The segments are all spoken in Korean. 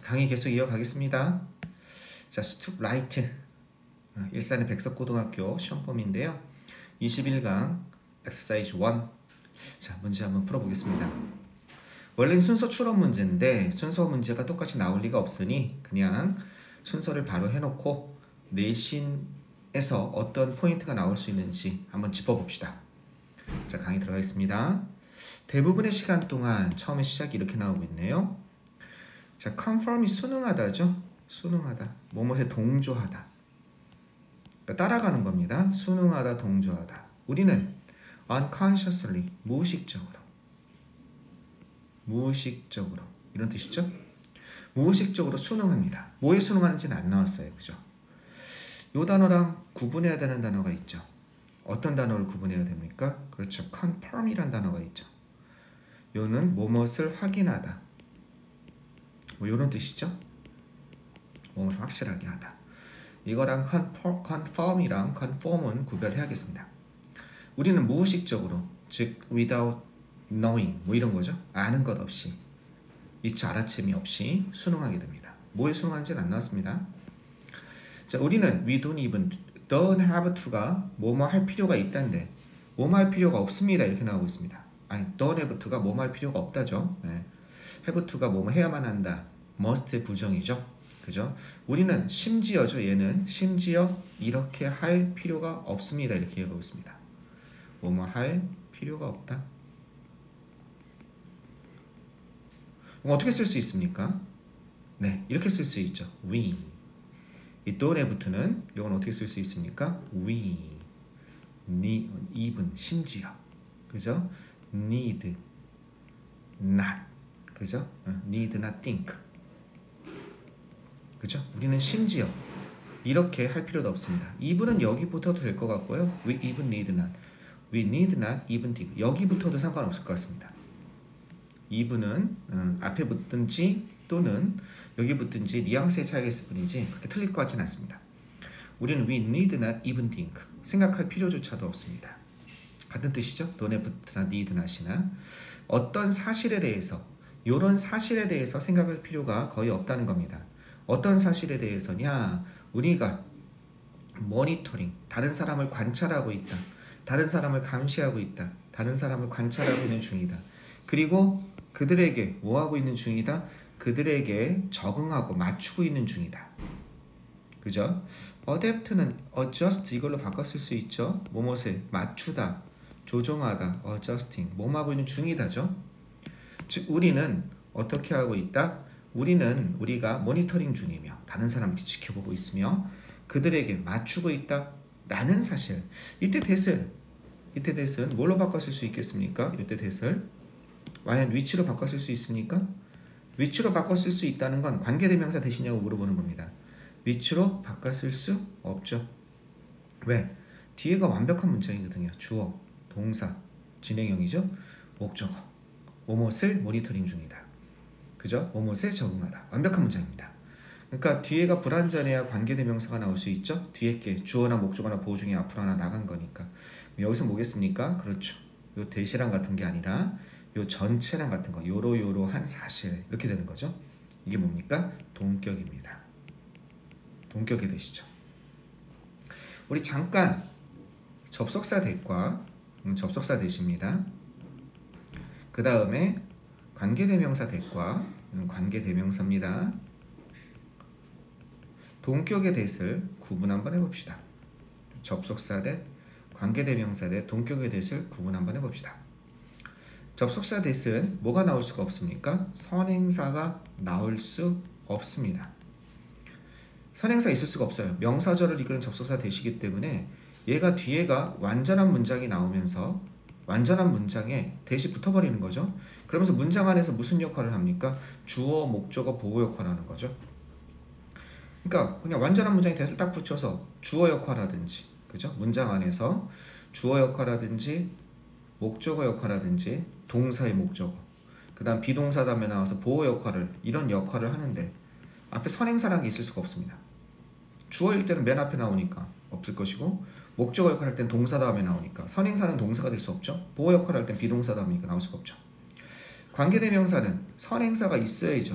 강의 계속 이어가겠습니다. 자, 스투 라이트 일산의 백석고등학교 시험범위인데요. 21강 엑서사이즈 1. 자, 문제 한번 풀어보겠습니다. 원래는 순서 추론 문제인데 순서 문제가 똑같이 나올 리가 없으니 그냥 순서를 바로 해놓고 내신에서 어떤 포인트가 나올 수 있는지 한번 짚어봅시다. 자, 강의 들어가겠습니다. 대부분의 시간 동안 처음에 시작이 이렇게 나오고 있네요. 자, conform이 순응하다죠. 순응하다, 뭐뭐에 동조하다, 따라가는 겁니다. 순응하다, 동조하다. 우리는 unconsciously, 무의식적으로 이런 뜻이죠. 무의식적으로 순응합니다. 뭐에 순응하는지는 안 나왔어요. 그죠? 이 단어랑 구분해야 되는 단어가 있죠. 어떤 단어를 구분해야 됩니까? 그렇죠. confirm이란 단어가 있죠. 요는 뭐뭇을 확인하다, 뭐 이런 뜻이죠. 뭐뭇을 확실하게 하다. 이거랑 confirm이랑 conform은 구별해야겠습니다. 우리는 무의식적으로, 즉 without knowing, 뭐 이런 거죠. 아는 것 없이, 미처 알아챔이 없이 순응하게 됩니다. 뭐에 순응하는지는 안 나왔습니다. 자, 우리는 we don't even, don't have to가 뭐뭐 할 필요가 있다는데 뭐뭐 할 필요가 없습니다 이렇게 나오고 있습니다. 아니, don't have to가 뭐뭐 할 필요가 없다죠. 네. have to가 뭐뭐 해야만 한다, must의 부정이죠. 그죠? 우리는 심지어죠. 얘는 심지어 이렇게 할 필요가 없습니다 이렇게 얘기하고 있습니다. 뭐뭐 할 필요가 없다. 어떻게 쓸 수 있습니까? 네, 이렇게 쓸 수 있죠. we. 이 don't have to는 이건 어떻게 쓸 수 있습니까? we, need, even, 심지어. 그죠? need, not. 그죠? need not think. 그죠? 우리는 심지어 이렇게 할 필요도 없습니다. even은 여기 붙어도 될 것 같고요. we even need not. we need not even think. 여기 붙어도 상관없을 것 같습니다. even은 앞에 붙든지 또는 여기 붙든지 뉘앙스의 차이가 있을 뿐이지 그렇게 틀릴 것 같지는 않습니다. 우리는 we need not even think. 생각할 필요조차도 없습니다. 같은 뜻이죠. don't have to나 need not이나 어떤 사실에 대해서, 이런 사실에 대해서 생각할 필요가 거의 없다는 겁니다. 어떤 사실에 대해서냐? 우리가 모니터링, 다른 사람을 관찰하고 있다, 다른 사람을 감시하고 있다, 다른 사람을 관찰하고 있는 중이다. 그리고 그들에게 뭐하고 있는 중이다? 그들에게 적응하고 맞추고 있는 중이다. 그죠? adapt는 adjust 이걸로 바꿨을 수 있죠. 뭐뭇에 맞추다, 조정하다, adjusting, 뭐하고 있는 중이다죠. 즉 우리는 어떻게 하고 있다? 우리가 모니터링 중이며 다른 사람을 지켜보고 있으며 그들에게 맞추고 있다 라는 사실. 이때 that은 뭘로 바꿨을 수 있겠습니까? 이때 that을 과연 which로 바꿨을 수 있습니까? which로 바꿨을 수 있다는 건 관계대명사 대신이냐고 물어보는 겁니다. which로 바꿨을 수 없죠. 왜? 뒤에가 완벽한 문장이거든요. 주어, 동사, 진행형이죠. 목적어, 뭐뭇을 모니터링 중이다. 그죠? 뭐뭇에 적응하다. 완벽한 문장입니다. 그러니까 뒤에가 불완전해야 관계대명사가 나올 수 있죠. 뒤에 게 주어나 목적어나 보호 중에 앞으로 하나 나간 거니까. 여기서 뭐겠습니까? 그렇죠. 요 대시랑 같은 게 아니라 요 전체랑 같은 거, 요러요러한 사실, 이렇게 되는 거죠. 이게 뭡니까? 동격입니다. 동격이 되시죠. 우리 잠깐 접속사 대과, 접속사 대시입니다. 그 다음에 관계대명사 대과, 관계대명사입니다. 동격의 that을 구분 한번 해봅시다. 접속사 대, 관계대명사 대, 동격의 that을 구분 한번 해봅시다. 접속사 that은 뭐가 나올 수가 없습니까? 선행사가 나올 수 없습니다. 선행사 있을 수가 없어요. 명사절을 이끄는 접속사 that이기 때문에 얘가 뒤에가 완전한 문장이 나오면서 완전한 문장에 that이 붙어버리는 거죠. 그러면서 문장 안에서 무슨 역할을 합니까? 주어, 목적어, 보호 역할을 하는 거죠. 그러니까 그냥 완전한 문장에 that을 딱 붙여서 주어 역할하든지, 그죠? 문장 안에서 주어 역할하든지 목적어 역할하든지 동사의 목적어, 그 다음 비동사 다음에 나와서 보호 역할을, 이런 역할을 하는데 앞에 선행사라는 게 있을 수가 없습니다. 주어일 때는 맨 앞에 나오니까 없을 것이고, 목적어 역할을 할 때는 동사 다음에 나오니까 선행사는 동사가 될 수 없죠. 보호 역할을 할 때는 비동사 다음이니까 나올 수가 없죠. 관계대명사는 선행사가 있어야죠.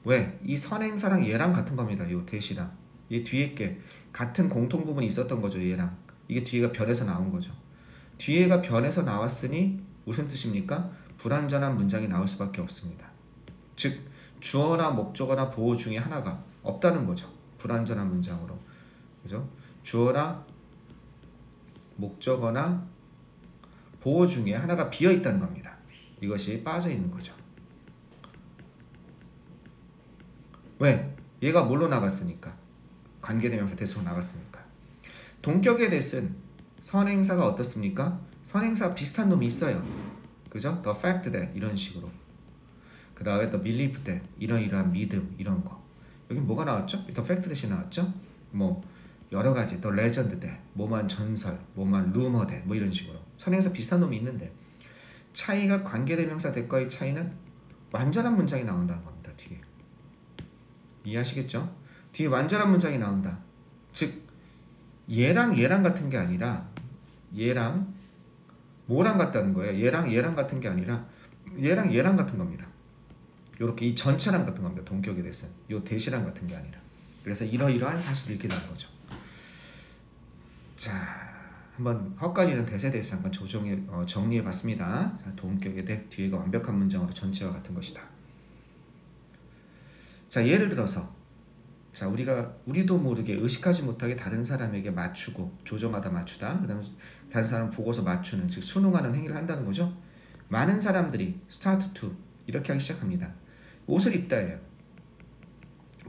왜? 이 선행사랑 얘랑 같은 겁니다. 요 대시랑. 이 뒤에 게 같은 공통 부분이 있었던 거죠. 얘랑. 이게 뒤에가 변해서 나온 거죠. 뒤에가 변해서 나왔으니 무슨 뜻입니까? 불완전한 문장이 나올 수밖에 없습니다. 즉 주어나 목적어나 보어 중에 하나가 없다는 거죠. 불완전한 문장으로. 그죠? 주어나 목적어나 보어 중에 하나가 비어 있다는 겁니다. 이것이 빠져 있는 거죠. 왜? 얘가 뭘로 나갔으니까. 관계대명사 대수로 나갔으니까. 동격의 대신 선행사가 어떻습니까? 선행사 비슷한 놈이 있어요. 그죠? The fact that 이런 식으로. 그 다음에 the belief that 이러이러한 믿음 이런 거. 여기 뭐가 나왔죠? The fact that이 나왔죠? 뭐 여러 가지 the legend that 뭐만 전설, 뭐만 rumor that 뭐 이런 식으로 선행사 비슷한 놈이 있는데 차이가 관계대명사 that과의 차이는 완전한 문장이 나온다는 겁니다. 뒤에 이해하시겠죠? 뒤에 완전한 문장이 나온다. 즉 얘랑 얘랑 같은 게 아니라 얘랑 뭐랑 같다는 거예요. 얘랑 얘랑 같은 게 아니라 얘랑 얘랑 같은 겁니다. 요렇게 이 전체랑 같은 겁니다. 동격의 대신 요 대시랑 같은 게 아니라. 그래서 이러이러한 사실을 읽게 되는 거죠. 자, 한번 헛갈리는 대세에 대해서 잠깐 정리해봤습니다. 자, 동격의 대 뒤에가 완벽한 문장으로 전체와 같은 것이다. 자, 예를 들어서 자 우리도 모르게 의식하지 못하게 다른 사람에게 맞추고 조정하다 맞추다 그 다음에 다른 사람 보고서 맞추는 즉 순응하는 행위를 한다는 거죠. 많은 사람들이 start to 이렇게 하기 시작합니다. 옷을 입다예요.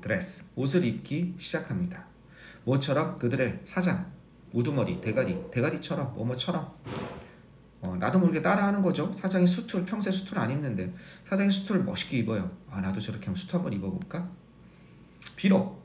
드레스 옷을 입기 시작합니다. 뭐처럼? 그들의 사장 우두머리 대가리처럼 뭐뭐처럼 나도 모르게 따라하는 거죠. 사장이 수트를 평소에 수트를 안 입는데 사장이 수트를 멋있게 입어요. 아 나도 저렇게 하면 수트 한번 입어볼까? 비록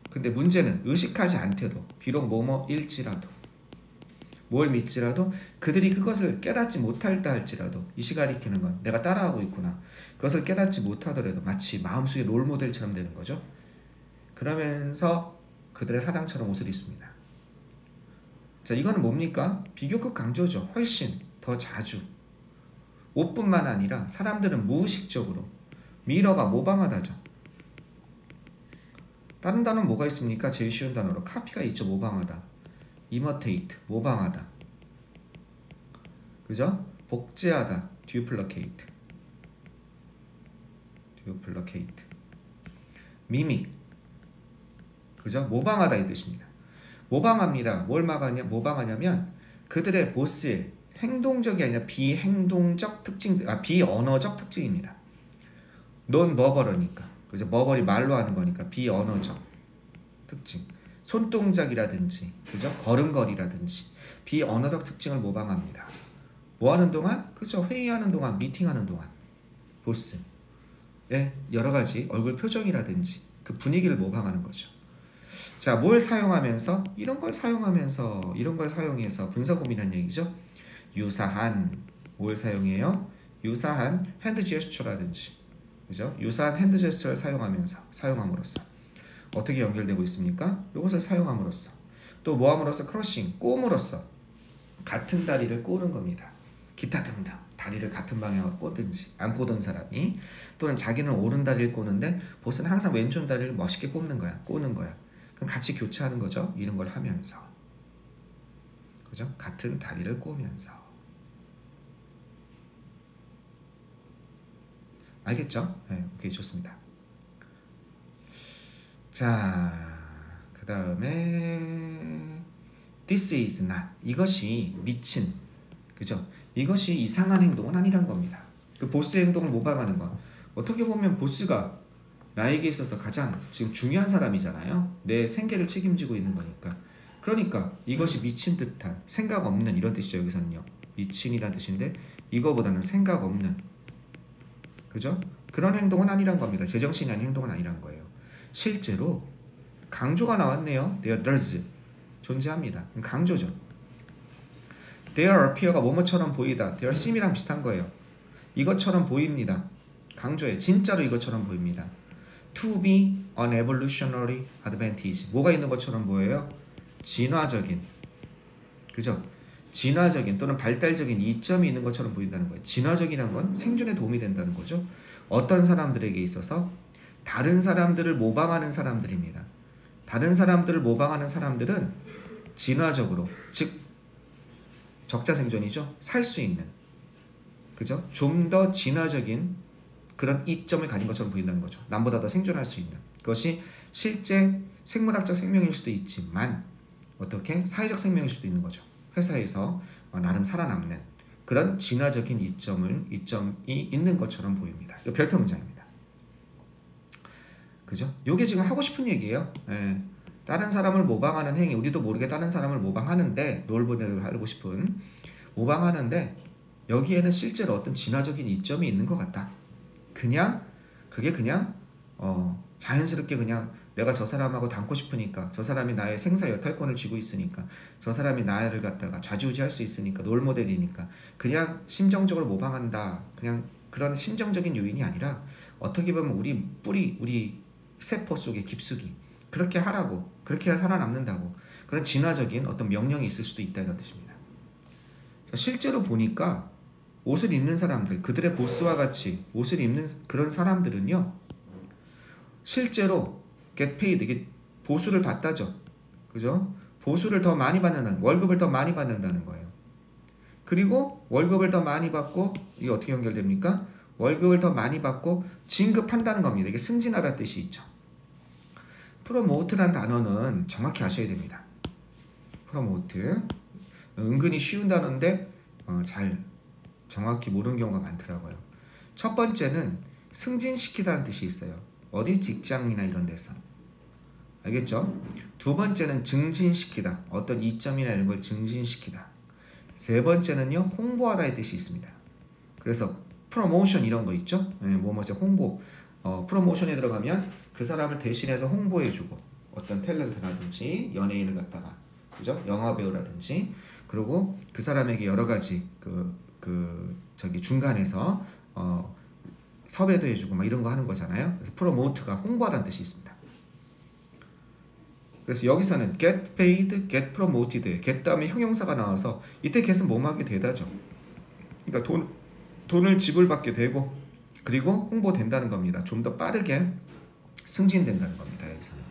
근데 문제는 의식하지 않대도 비록 뭐뭐일지라도 뭘 믿지라도 그들이 그것을 깨닫지 못할다 할지라도 이시 가리키는 건 내가 따라하고 있구나. 그것을 깨닫지 못하더라도 마치 마음속에 롤모델처럼 되는 거죠. 그러면서 그들의 사장처럼 옷을 입습니다. 자 이거는 뭡니까? 비교급 강조죠. 훨씬 더 자주 옷뿐만 아니라 사람들은 무의식적으로 미러가 모방하다죠. 다른 단어는 뭐가 있습니까? 제일 쉬운 단어로 카피가 있죠. 모방하다. imitate, 모방하다. 그죠? 복제하다. duplicate. mimic. 그죠? 모방하다 이 뜻입니다. 모방합니다. 뭘 모방하냐면 그들의 보스의 행동적이 아니라 비행동적 특징, 비언어적 특징입니다. non-verbal이니까. 그죠? 버벌이 말로 하는 거니까 비언어적 특징. 손동작이라든지, 그죠? 걸음걸이라든지 비언어적 특징을 모방합니다. 뭐 하는 동안? 그죠? 회의하는 동안, 미팅하는 동안. 보스의 여러 가지 얼굴 표정이라든지 그 분위기를 모방하는 거죠. 자, 뭘 사용하면서? 이런 걸 사용해서 분사 고민한 얘기죠. 유사한 뭘 사용해요? 유사한 핸드 제스처라든지 그죠? 유사한 핸드 제스처를 사용함으로써 어떻게 연결되고 있습니까? 이것을 사용함으로써 또 뭐함으로써? 크러싱, 꼬음으로써 같은 다리를 꼬는 겁니다. 기타 등등 다리를 같은 방향으로 꼬든지 안 꼬던 사람이 또는 자기는 오른 다리를 꼬는데 보스는 항상 왼쪽 다리를 멋있게 꼬는 거야. 그럼 같이 교차하는 거죠. 이런 걸 하면서 그죠? 같은 다리를 꼬면서 알겠죠? 네, 오케이 좋습니다. 자, 그 다음에 this is not 이것이 미친 그죠? 이것이 이상한 행동은 아니란 겁니다. 그 보스의 행동을 모방하는 것 어떻게 보면 보스가 나에게 있어서 가장 지금 중요한 사람이잖아요. 내 생계를 책임지고 있는 거니까. 그러니까 이것이 미친 듯한 생각 없는 이런 뜻이죠. 여기서는요. 미친이라는 뜻인데 이거보다는 생각 없는 그죠? 그런 행동은 아니란 겁니다. 제정신이 아닌 행동은 아니란 거예요. 실제로 강조가 나왔네요. There does 존재합니다. 강조죠. There appear가 뭐뭐처럼 보이다. There seem이랑 비슷한 거예요. 이것처럼 보입니다. 강조해. 진짜로 이것처럼 보입니다. To be an evolutionary advantage. 뭐가 있는 것처럼 보여요? 진화적인. 그죠? 진화적인 또는 발달적인 이점이 있는 것처럼 보인다는 거예요. 진화적이란 건 생존에 도움이 된다는 거죠. 어떤 사람들에게 있어서 다른 사람들을 모방하는 사람들입니다. 다른 사람들을 모방하는 사람들은 진화적으로, 즉 적자생존이죠. 살 수 있는, 그죠? 좀 더 진화적인 그런 이점을 가진 것처럼 보인다는 거죠. 남보다 더 생존할 수 있는. 그것이 실제 생물학적 생명일 수도 있지만 어떻게 사회적 생명일 수도 있는 거죠. 회사에서 나름 살아남는 그런 진화적인 이점이 있는 것처럼 보입니다. 이거 별표 문장입니다. 그죠? 요게 지금 하고 싶은 얘기예요. 예. 다른 사람을 모방하는 행위, 우리도 모르게 다른 사람을 모방하는데, 롤모델을 하고 싶은 모방하는데 여기에는 실제로 어떤 진화적인 이점이 있는 것 같다. 그게 그냥 자연스럽게 그냥 내가 저 사람하고 닮고 싶으니까, 저 사람이 나의 생사 여탈권을 쥐고 있으니까, 저 사람이 나를 갖다가 좌지우지할 수 있으니까, 롤모델이니까 그냥 심정적으로 모방한다. 그냥 그런 심정적인 요인이 아니라 어떻게 보면 우리 뿌리, 우리 세포 속의 깊숙이 그렇게 하라고, 그렇게 해야 살아남는다고, 그런 진화적인 어떤 명령이 있을 수도 있다, 이런 뜻입니다. 실제로 보니까 옷을 입는 사람들, 그들의 보스와 같이 옷을 입는 그런 사람들은요, 실제로 get paid, 이게 보수를 받다죠. 그죠? 보수를 더 많이 받는다는, 월급을 더 많이 받는다는 거예요. 그리고 월급을 더 많이 받고, 이게 어떻게 연결됩니까? 월급을 더 많이 받고 진급한다는 겁니다. 이게 승진하다는 뜻이 있죠. 프로모트라는 단어는 정확히 아셔야 됩니다. 프로모트. 은근히 쉬운 단어인데 잘 정확히 모르는 경우가 많더라고요. 첫 번째는 승진시키다는 뜻이 있어요. 어디 직장이나 이런 데서. 알겠죠? 두 번째는 증진시키다. 어떤 이점이나 이런 걸 증진시키다. 세 번째는요, 홍보하다의 뜻이 있습니다. 그래서 프로모션 이런 거 있죠? 뭐뭐의 홍보. 프로모션에 들어가면 그 사람을 대신해서 홍보해주고, 어떤 탤런트라든지 연예인을 갖다가, 그죠? 영화배우라든지, 그리고 그 사람에게 여러 가지 중간에서 섭외도 해주고 막 이런 거 하는 거잖아요. 그래서 프로모트가 홍보하다는 뜻이 있습니다. 그래서 여기서는 get paid, get promoted, get 다음에 형용사가 나와서 이때 get은 뭐뭐하게 되다죠. 그러니까 돈을 지불받게 되고, 그리고 홍보된다는 겁니다. 좀 더 빠르게 승진된다는 겁니다. 여기서는.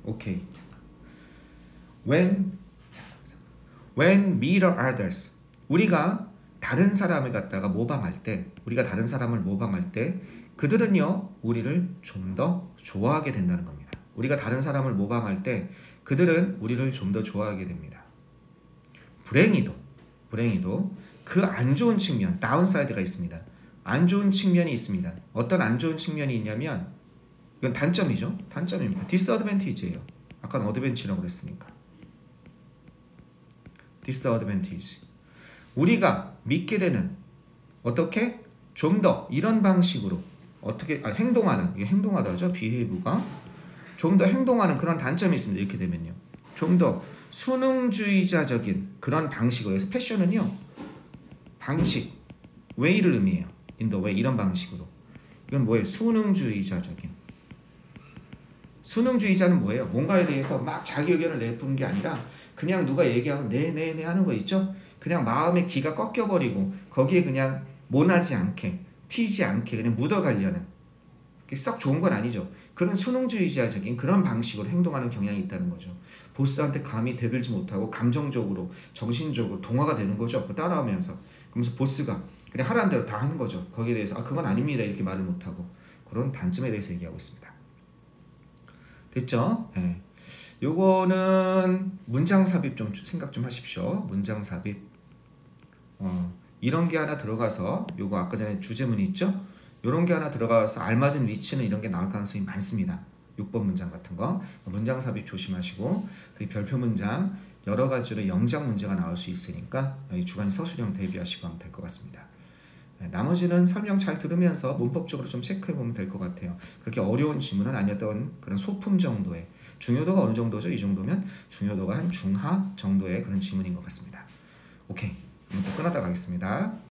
오케이. When mirror others, 우리가 다른 사람을 갖다가 모방할 때, 그들은요, 우리를 좀 더 좋아하게 된다는 겁니다. 우리가 다른 사람을 모방할 때 그들은 우리를 좀 더 좋아하게 됩니다. 불행히도 그 안 좋은 측면, 다운사이드가 있습니다. 안 좋은 측면이 있습니다. 어떤 안 좋은 측면이 있냐면, 이건 단점이죠. 단점입니다. 디스어드밴티지예요. 아까는 어드밴티지라고 그랬으니까. 디스어드밴티지. 우리가 믿게 되는, 어떻게 좀 더 이런 방식으로 행동하는, 이게 행동하다죠. 비헤이브가 좀 더 행동하는 그런 단점이 있습니다. 이렇게 되면요, 좀 더 수능주의자적인 그런 방식으로 해서, 패션은요, 방식, way를 의미해요. in the way, 이런 방식으로. 이건 뭐예요? 수능주의자적인. 수능주의자는 뭐예요? 뭔가에 대해서 막 자기 의견을 내뿜는 게 아니라 그냥 누가 얘기하면 네네네 하는 거 있죠? 그냥 마음의 기가 꺾여버리고 거기에 그냥 모나지 않게, 튀지 않게 그냥 묻어가려는, 썩 좋은 건 아니죠. 그런 수능주의자적인 그런 방식으로 행동하는 경향이 있다는 거죠. 보스한테 감히 대들지 못하고 감정적으로, 정신적으로 동화가 되는 거죠. 그거 따라하면서. 그러면서 보스가 그냥 하라는 대로 다 하는 거죠. 거기에 대해서 그건 아닙니다 이렇게 말을 못하고, 그런 단점에 대해서 얘기하고 있습니다. 됐죠? 네. 요거는 문장 삽입 좀 생각 좀 하십시오. 문장 삽입. 이런 게 하나 들어가서, 요거 아까 전에 주제문이 있죠? 요런 게 하나 들어가서 알맞은 위치는 이런 게 나올 가능성이 많습니다. 6번 문장 같은 거. 문장 삽입 조심하시고, 그 별표 문장 여러 가지로 영작 문제가 나올 수 있으니까 여기 주관식 서술형 대비하시고 하면 될 것 같습니다. 나머지는 설명 잘 들으면서 문법적으로 좀 체크해 보면 될 것 같아요. 그렇게 어려운 지문은 아니었던 그런 소품 정도의, 중요도가 어느 정도죠? 이 정도면 중요도가 한 중하 정도의 그런 지문인 것 같습니다. 오케이, 오늘 또 끝났다 가겠습니다.